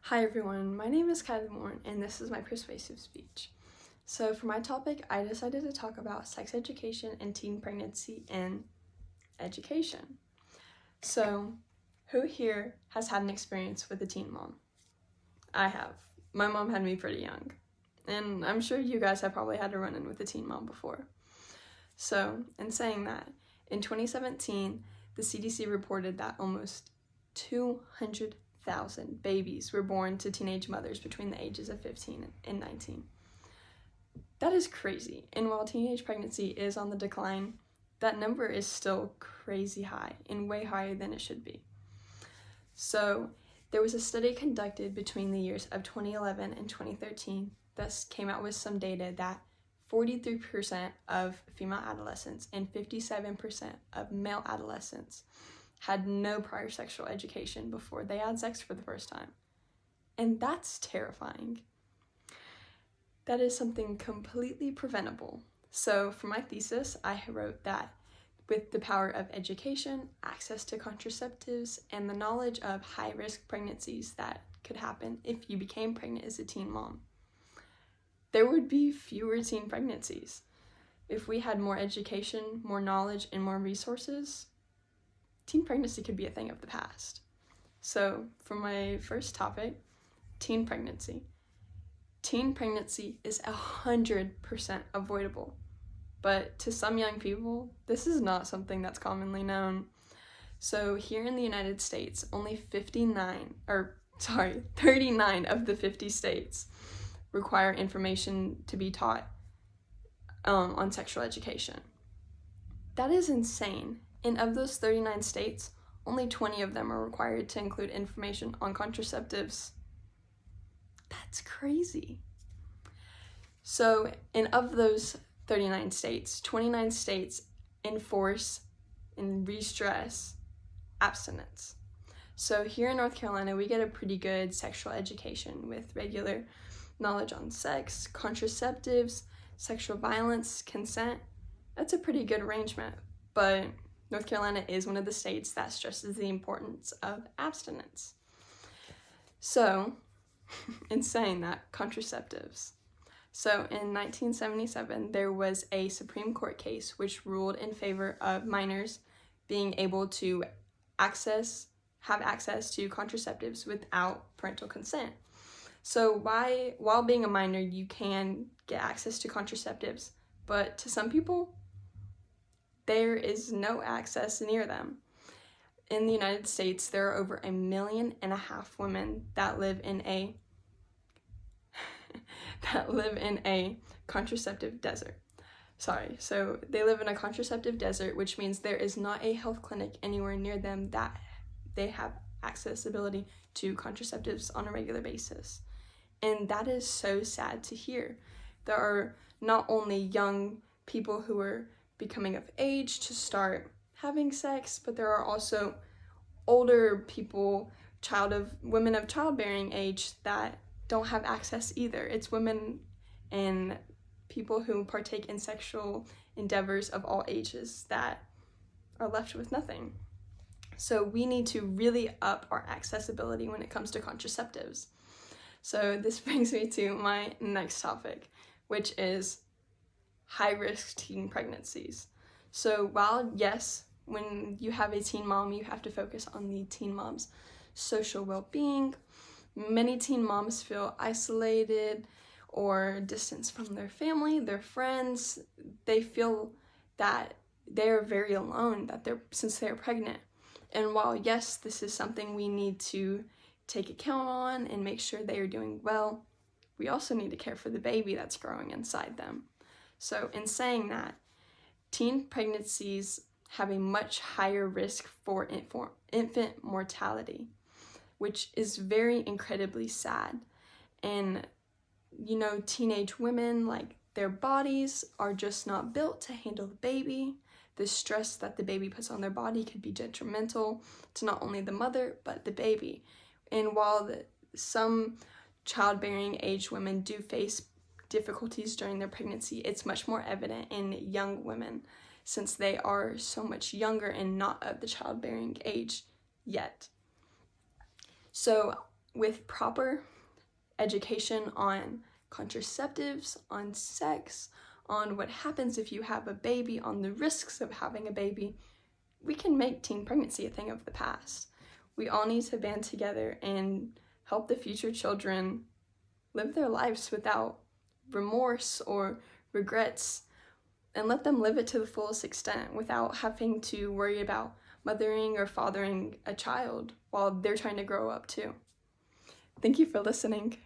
Hi everyone, my name is Kylie Moore and this is my persuasive speech. So for my topic, I decided to talk about sex education and teen pregnancy and education. So who here has had an experience with a teen mom? I have. My mom had me pretty young, and I'm sure you guys have probably had to run in with a teen mom before. So in saying that, in 2017, the CDC reported that almost 200,000 babies were born to teenage mothers between the ages of 15 and 19. That is crazy, and while teenage pregnancy is on the decline, that number is still crazy high and way higher than it should be. So there was a study conducted between the years of 2011 and 2013 that came out with some data that 43% of female adolescents and 57% of male adolescents had no prior sexual education before they had sex for the first time. And that's terrifying. That is something completely preventable. So for my thesis, I wrote that with the power of education, access to contraceptives, and the knowledge of high-risk pregnancies that could happen if you became pregnant as a teen mom, there would be fewer teen pregnancies. If we had more education, more knowledge, and more resources, teen pregnancy could be a thing of the past. So for my first topic, teen pregnancy. Teen pregnancy is 100% avoidable. But to some young people, this is not something that's commonly known. So here in the United States, only 39 of the 50 states require information to be taught on sexual education. That is insane. And of those 39 states, only 20 of them are required to include information on contraceptives. That's crazy. So, and of those 39 states, 29 states enforce and re-stress abstinence. So here in North Carolina, we get a pretty good sexual education with regular knowledge on sex, contraceptives, sexual violence, consent. That's a pretty good arrangement, but North Carolina is one of the states that stresses the importance of abstinence. So, in saying that, contraceptives. So in 1977, there was a Supreme Court case which ruled in favor of minors being able to have access to contraceptives without parental consent. So while being a minor, you can get access to contraceptives, but to some people, there is no access near them. In the United States, there are over 1.5 million women that live in a contraceptive desert. So they live in a contraceptive desert, which means there is not a health clinic anywhere near them that they have accessibility to contraceptives on a regular basis. And that is so sad to hear. There are not only young people who are becoming of age to start having sex, but there are also older people, women of childbearing age that don't have access either. It's women and people who partake in sexual endeavors of all ages that are left with nothing. So we need to really up our accessibility when it comes to contraceptives. So this brings me to my next topic, which is high-risk teen pregnancies. So while, yes, when you have a teen mom, you have to focus on the teen mom's social well-being, many teen moms feel isolated or distanced from their family, their friends. They feel that they're very alone since they're pregnant. And while, yes, this is something we need to take account on and make sure they are doing well, we also need to care for the baby that's growing inside them. So in saying that, teen pregnancies have a much higher risk for infant mortality, which is very incredibly sad. And, teenage women, their bodies are just not built to handle the baby. The stress that the baby puts on their body could be detrimental to not only the mother, but the baby. And while some childbearing age women do face difficulties during their pregnancy, it's much more evident in young women since they are so much younger and not of the childbearing age yet. So with proper education on contraceptives, on sex, on what happens if you have a baby, on the risks of having a baby, we can make teen pregnancy a thing of the past. We all need to band together and help the future children live their lives without remorse or regrets, and let them live it to the fullest extent without having to worry about mothering or fathering a child while they're trying to grow up too. Thank you for listening.